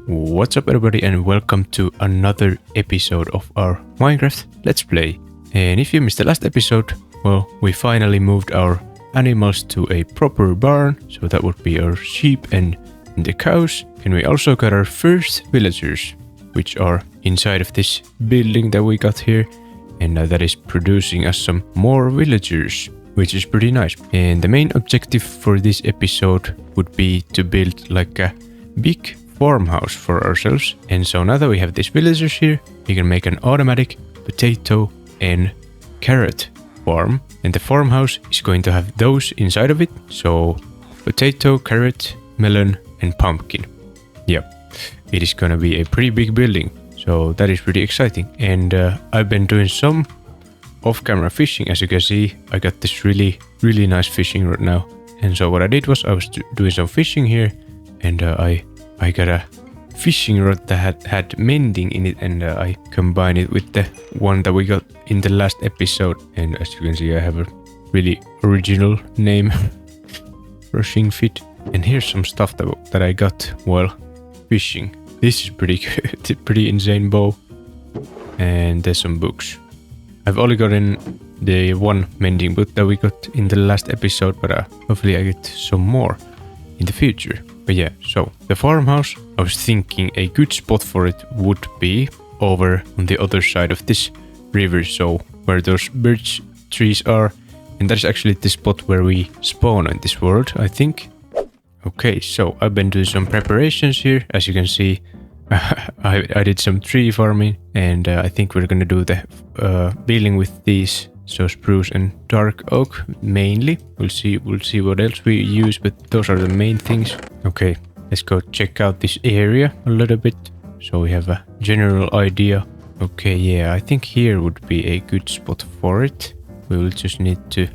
What's up everybody and welcome to another episode of our Minecraft Let's Play. And if you missed the last episode, well, we finally moved our animals to a proper barn. So that would be our sheep and the cows. And we also got our first villagers, which are inside of this building that we got here. And that is producing us some more villagers, which is pretty nice. And the main objective for this episode would be to build like a big farmhouse for ourselves. And so now that we have these villagers here, we can make an automatic potato and carrot farm. And the farmhouse is going to have those inside of it. So potato, carrot, melon and pumpkin. Yep, it is going to be a pretty big building. So that is pretty exciting. And I've been doing some off-camera fishing. As you can see, I got this really nice fishing right now. And so what I did was I was doing some fishing here, and I got a fishing rod that had mending in it, and I combined it with the one that we got in the last episode. And as you can see, I have a really original name, Rushing Fit. And here's some stuff that I got while fishing. This is pretty good, pretty insane bow. And there's some books. I've only gotten the one mending book that we got in the last episode, but hopefully I get some more in the future. But yeah, so the farmhouse, I was thinking a good spot for it would be over on the other side of this river, so where those birch trees are. And that's actually the spot where we spawn in this world, I think. Okay, so I've been doing some preparations here. As you can see, I did some tree farming, and I think we're gonna do the building with these, so spruce and dark oak mainly. We'll see what else we use, but those are the main things. Okay, let's go check out this area a little bit, so we have a general idea. Okay, yeah, I think here would be a good spot for it. We will just need to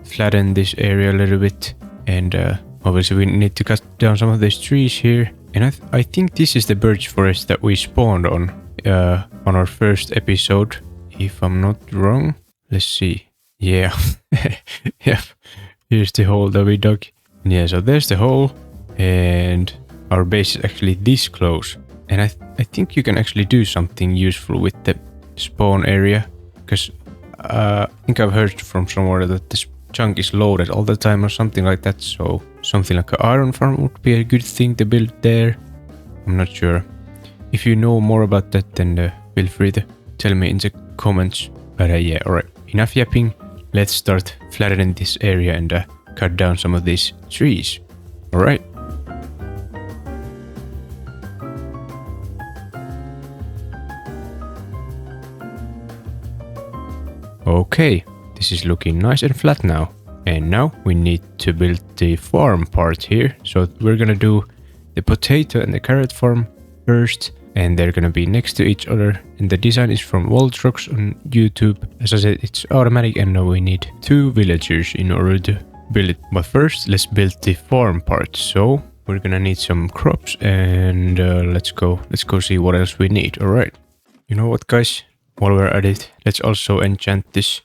flatten this area a little bit, and obviously we need to cut down some of these trees here. And I think this is the birch forest that we spawned on our first episode, if I'm not wrong. Let's see. Yeah. Yep. Here's the hole that we dug. And yeah, so there's the hole. And our base is actually this close. And I think you can actually do something useful with the spawn area. Because I think I've heard from somewhere that this chunk is loaded all the time or something like that. So something like an iron farm would be a good thing to build there. I'm not sure. If you know more about that, then feel free to tell me in the comments. But yeah, alright. Enough yapping. Let's start flattening this area and cut down some of these trees. Alright. Okay, this is looking nice and flat now. And now we need to build the farm part here. So we're gonna do the potato and the carrot farm first, and they're gonna be next to each other. And the design is from Rocks on YouTube. As I said, it's automatic, and now we need 2 villagers in order to build it. But first, let's build the farm part. So we're gonna need some crops, and let's go see what else we need. All right. You know what, guys? While we're at it, let's also enchant this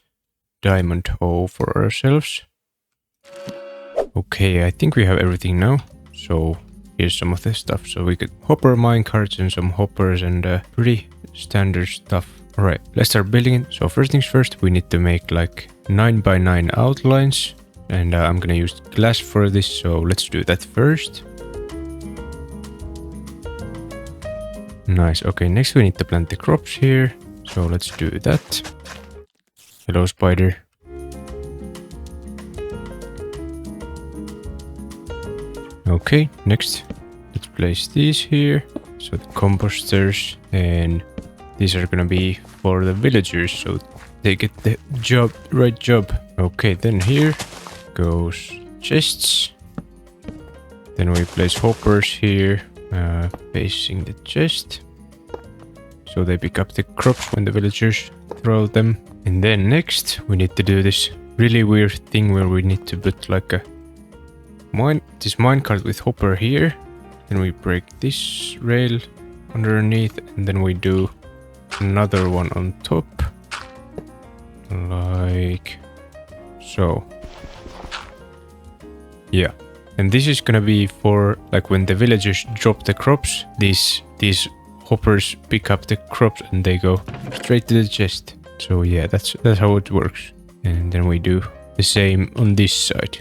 diamond hoe for ourselves. Okay, I think we have everything now. So here's some of this stuff. So we could hopper minecarts and some hoppers and pretty standard stuff. Alright, let's start building it. So first things first, we need to make like 9x9 outlines. And I'm gonna use glass for this, so let's do that first. Nice, okay, next we need to plant the crops here. So let's do that. Hello, spider. Okay, next, let's place these here. So the composters, and these are gonna be for the villagers, so they get the right job. Okay, then here goes chests. Then we place hoppers here, facing the chest, so they pick up the crops when the villagers throw them. And then next, we need to do this really weird thing where we need to put like this minecart with hopper here. Then we break this rail underneath, and then we do another one on top. Like so. Yeah. And this is gonna be for like when the villagers drop the crops, these hoppers pick up the crops and they go straight to the chest. So yeah, that's how it works. And then we do the same on this side.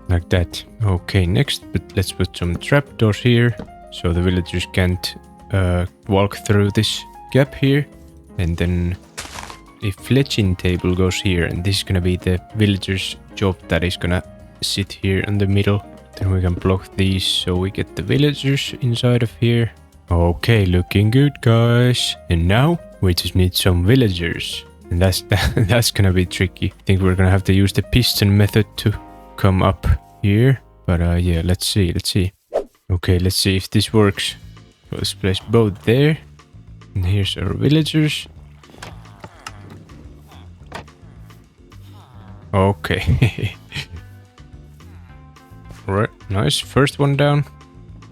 Like that. Okay, next, but let's put some trapdoors here so the villagers can't walk through this gap here. And then a fletching table goes here, and this is gonna be the villagers' job that is gonna sit here in the middle. Then we can block these so we get the villagers inside of here. Okay, looking good, guys. And now we just need some villagers. And that's gonna be tricky. I think we're gonna have to use the piston method to come up here. But yeah, let's see. Okay, let's see if this works. So let's place both there. And here's our villagers. Okay. Alright, nice. First one down.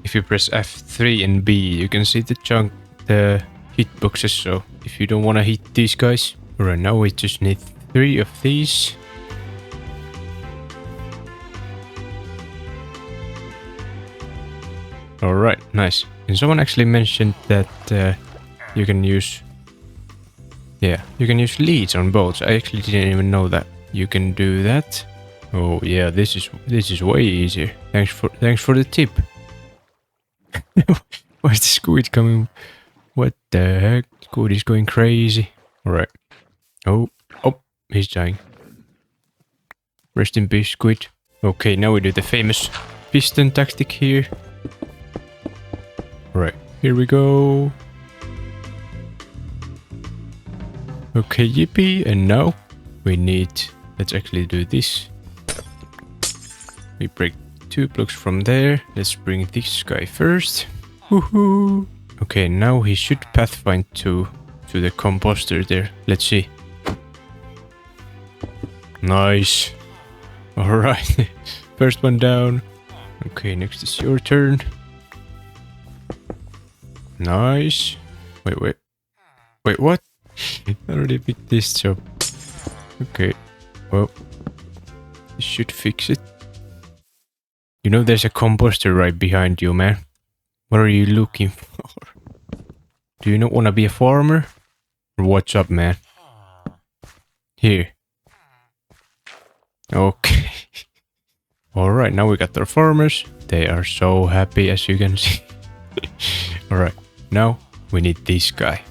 If you press F3 and B, you can see the hitboxes. So if you don't want to hit these guys. Alright, now we just need 3 of these. Alright, nice. And someone actually mentioned that you can use leads on boats. I actually didn't even know that you can do that. Oh yeah, this is way easier. Thanks for the tip. Where's the squid coming? What the heck? Squid is going crazy. Alright. Oh, he's dying. Rest in peace, squid. Okay, now we do the famous piston tactic here. Alright, here we go. Okay, yippee. And now we need... Let's actually do this. We break 2 blocks from there. Let's bring this guy first. Woohoo! Okay, now he should pathfind to the composter there. Let's see. Nice. Alright. First one down. Okay, next is your turn. Nice. Wait, what? I already picked this job. Okay. Well, this should fix it. You know there's a composter right behind you, man. What are you looking for? Do you not want to be a farmer? Or what's up, man? Here. Okay. Alright, now we got our farmers. They are so happy, as you can see. Alright, now we need this guy.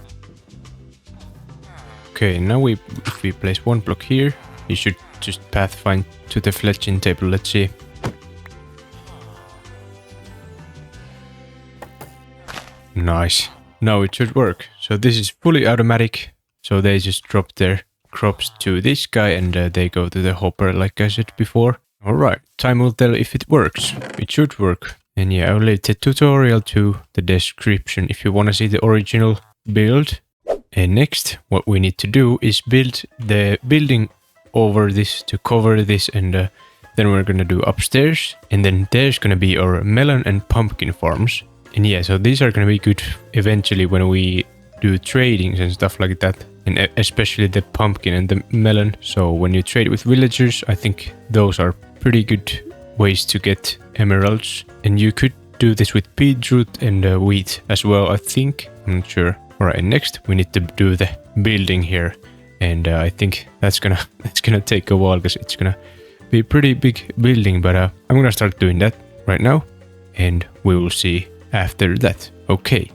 Okay, now if we place 1 block here, he should just pathfind to the fletching table. Let's see. Nice. Now it should work. So this is fully automatic. So they just drop their crops to this guy and they go to the hopper like I said before. Alright, time will tell if it works. It should work. And yeah, I'll leave the tutorial to the description if you want to see the original build. And next, what we need to do is build the building over this to cover this, and then we're gonna do upstairs, and then there's gonna be our melon and pumpkin farms. And yeah, so these are gonna be good eventually when we do tradings and stuff like that, and especially the pumpkin and the melon. So when you trade with villagers, I think those are pretty good ways to get emeralds. And you could do this with beetroot and wheat as well, I think. I'm not sure. Alright, next we need to do the building here. And I think that's gonna take a while because it's gonna be a pretty big building. But I'm gonna start doing that right now. And we will see after that. Okay.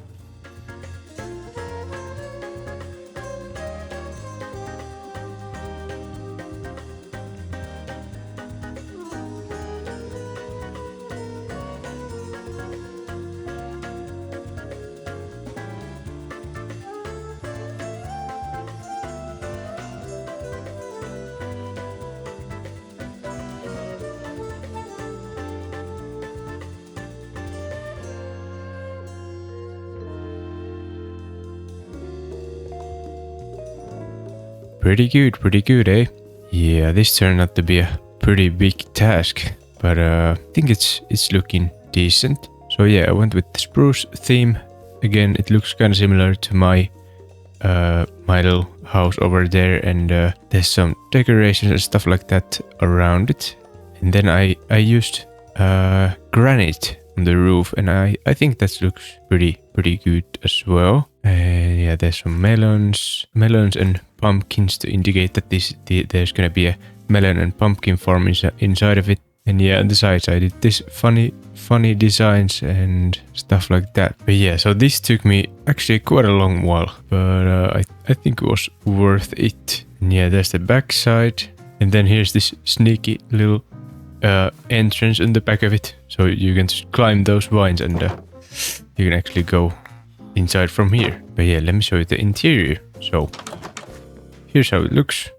Pretty good, eh? Yeah, this turned out to be a pretty big task, but I think it's looking decent. So yeah, I went with the spruce theme. Again, it looks kind of similar to my little house over there, and there's some decorations and stuff like that around it. And then I used granite on the roof, and I think that looks pretty good as well. And yeah, there's some melons and pumpkins to indicate that there's gonna be a melon and pumpkin farm inside of it. And yeah, on the sides I did this funny designs and stuff like that. But yeah, so this took me actually quite a long while, but I think it was worth it. And yeah, there's the back side, and then here's this sneaky little entrance in the back of it, so you can just climb those vines and you can actually go inside from here. But yeah, let me show you the interior. So here's how it looks.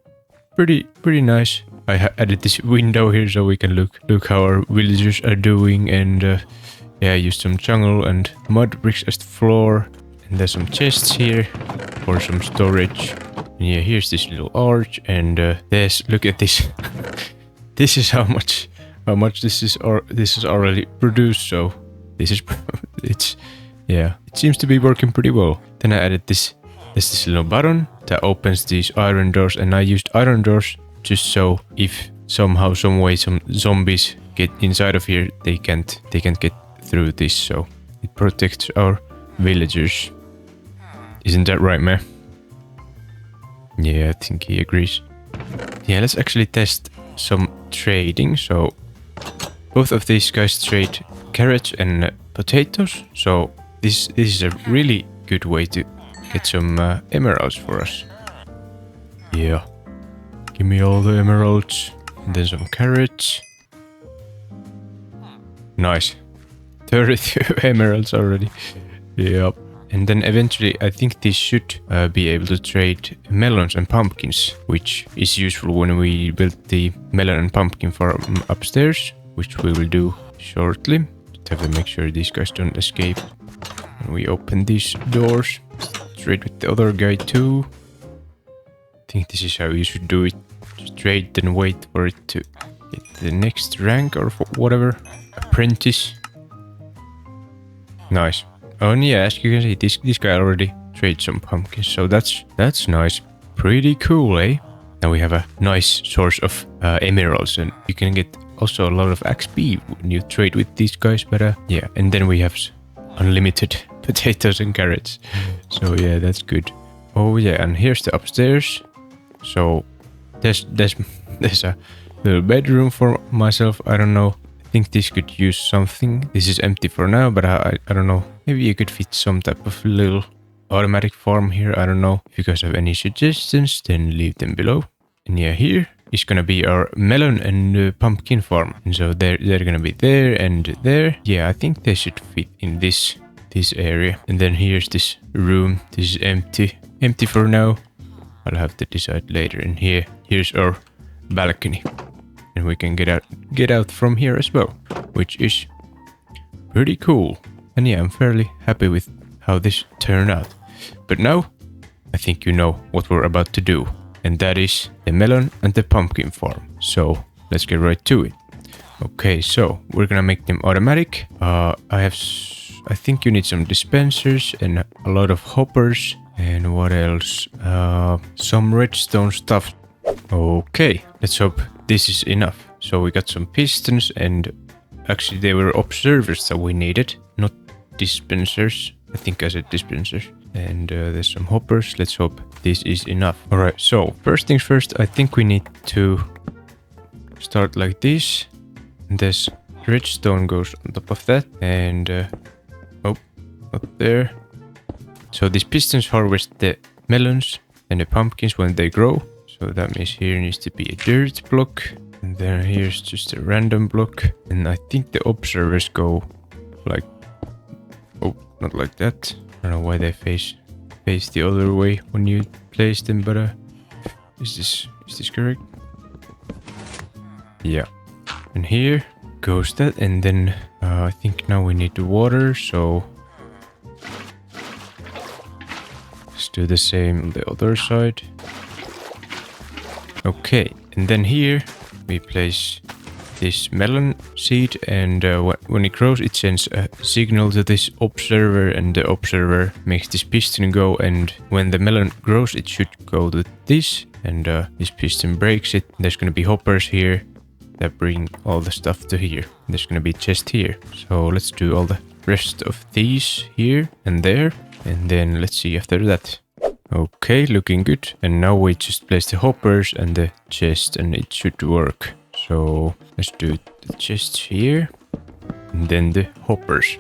Pretty nice. I added this window here so we can look how our villagers are doing, and yeah, I used some jungle and mud bricks as the floor, and there's some chests here for some storage. And yeah, here's this little arch, and look at this. This is how much this is already produced. So this is it seems to be working pretty well. Then I added this little button that opens these iron doors, and I used iron doors just so if somehow, some way, some zombies get inside of here, they can't get through this. So it protects our villagers. Isn't that right, man? Yeah, I think he agrees. Yeah, let's actually test some trading. So both of these guys trade carrots and potatoes. So this is a really good way to get some emeralds for us. Yeah. Give me all the emeralds, and then some carrots. Nice. 32 emeralds already. Yep. And then eventually I think this should be able to trade melons and pumpkins, which is useful when we build the melon and pumpkin farm upstairs, which we will do shortly. Just have to make sure these guys don't escape. And we open these doors. Trade with the other guy too. I think this is how you should do it. Just trade, then wait for it to get the next rank or whatever. Apprentice. Nice. Oh, and yeah, as you can see, this guy already trades some pumpkins, so that's nice. Pretty cool, eh? Now we have a nice source of emeralds, and you can get also a lot of XP when you trade with these guys. But yeah, and then we have unlimited potatoes and carrots. So yeah, that's good. Oh yeah, and here's the upstairs. So there's a little bedroom for myself. I don't know. I think this could use something. This is empty for now, but I don't know. Maybe you could fit some type of little automatic farm here. I don't know. If you guys have any suggestions, then leave them below. And yeah, here is gonna be our melon and pumpkin farm. And so they're gonna be there and there. Yeah, I think they should fit in this area. And then here's this room. This is empty for now. I'll have to decide later. And here's our balcony, and we can get out from here as well, which is pretty cool. And yeah, I'm fairly happy with how this turned out. But now I think you know what we're about to do, and that is the melon and the pumpkin farm. So let's get right to it. Okay, so we're gonna make them automatic. I think you need some dispensers and a lot of hoppers. And what else? Some redstone stuff. Okay, let's hope this is enough. So we got some pistons, and actually they were observers that we needed, not dispensers. I think I said dispensers. And there's some hoppers. Let's hope this is enough. Alright, so first things first, I think we need to start like this. And this redstone goes on top of that. And oh, not there. So these pistons harvest the melons and the pumpkins when they grow. So that means here needs to be a dirt block. And then here's just a random block. And I think the observers go like... Oh, not like that. I don't know why they face the other way when you place them, but is this correct? Yeah. And here goes that, and then I think now we need the water, so let's do the same on the other side. Okay, and then here we place this melon seed, and when it grows it sends a signal to this observer, and the observer makes this piston go, and when the melon grows it should go to this, and this piston breaks it. There's gonna be hoppers here, that bring all the stuff to here. There's gonna be a chest here. So let's do all the rest of these here and there. And then let's see after that. Okay, looking good. And now we just place the hoppers and the chest and it should work. So let's do the chests here and then the hoppers.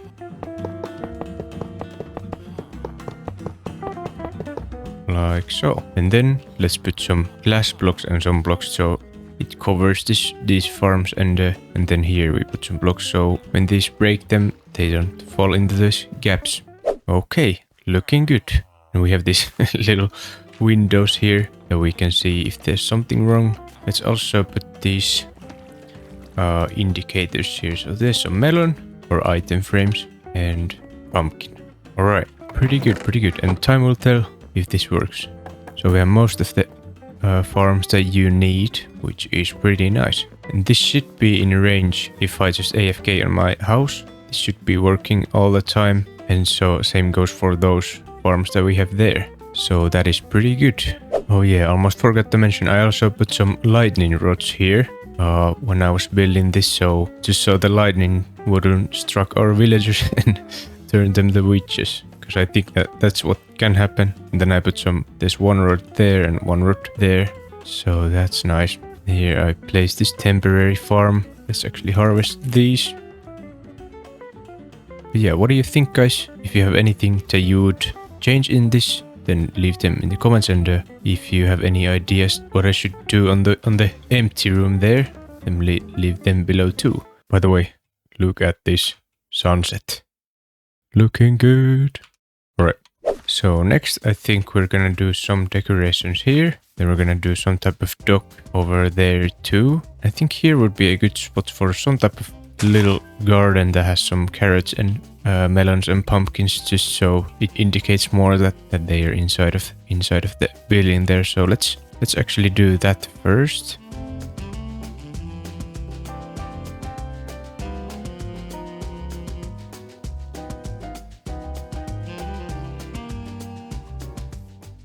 Like so. And then let's put some glass blocks and some blocks so it covers these farms and then here we put some blocks so when these break them they don't fall into these gaps. Okay, looking good. And we have these little windows here that we can see if there's something wrong. Let's also put these indicators here. So there's some melon or item frames and pumpkin. Alright, pretty good, pretty good. And time will tell if this works. So we have most of the farms that you need, which is pretty nice. And this should be in range if I just AFK on my house. This should be working all the time. And so same goes for those farms that we have there. So that is pretty good. Oh yeah, almost forgot to mention, I also put some lightning rods here when I was building this, so just so the lightning wouldn't struck our villagers and turn them to witches. Because I think that's what can happen. And then I put there's one rod there and one rod there. So that's nice. Here I place this temporary farm. Let's actually harvest these. But yeah, what do you think, guys? If you have anything that you would change in this, then leave them in the comments. And if you have any ideas what I should do on the empty room there, then leave them below too. By the way, look at this sunset. Looking good. Alright, so next I think we're gonna do some decorations here. Then we're gonna do some type of dock over there too. I think here would be a good spot for some type of little garden that has some carrots and melons and pumpkins, just so it indicates more that they are inside of the building there. So let's actually do that first.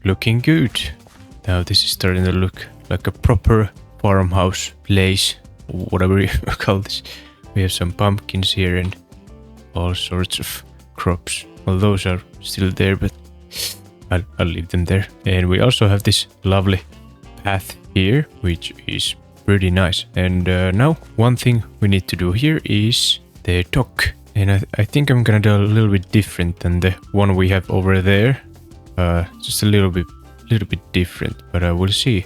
Looking good. Now this is starting to look like a proper farmhouse place, whatever you call this. We have some pumpkins here and all sorts of crops. Well, those are still there, but I'll leave them there. And we also have this lovely path here, which is pretty nice. And now one thing we need to do here is the dock. And I think I'm gonna do a little bit different than the one we have over there. Just a little bit different, but we'll see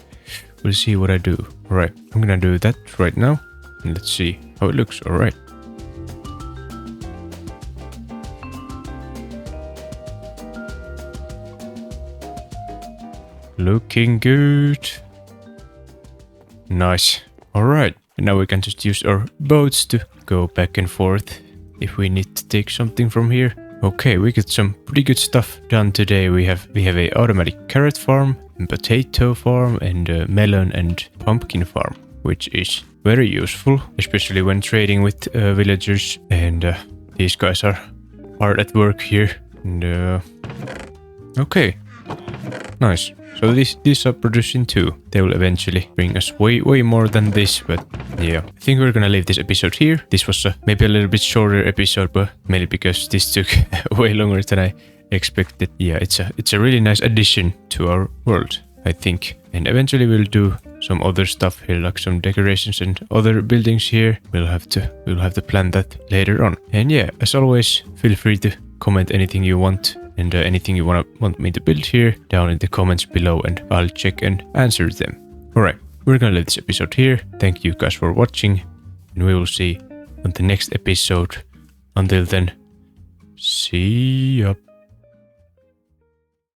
what I do. All right, I'm gonna do that right now, and let's see how it looks. All right. Looking good. Nice. All right, and now we can just use our boats to go back and forth if we need to take something from here. Okay, we got some pretty good stuff done today. We have a automatic carrot farm, and potato farm, and melon and pumpkin farm, which is very useful, especially when trading with villagers. And these guys are hard at work here. And okay, nice. So these are producing too. They will eventually bring us way more than this, but yeah. I think we're gonna leave this episode here. This was maybe a little bit shorter episode, but mainly because this took way longer than I expected. Yeah, it's a really nice addition to our world, I think. And eventually we'll do some other stuff here, like some decorations and other buildings here. We'll have to plan that later on. And yeah, as always, feel free to comment anything you want. And anything you want me to build here down in the comments below, and I'll check and answer them. Alright, we're gonna leave this episode here. Thank you guys for watching, and we will see on the next episode. Until then, see ya.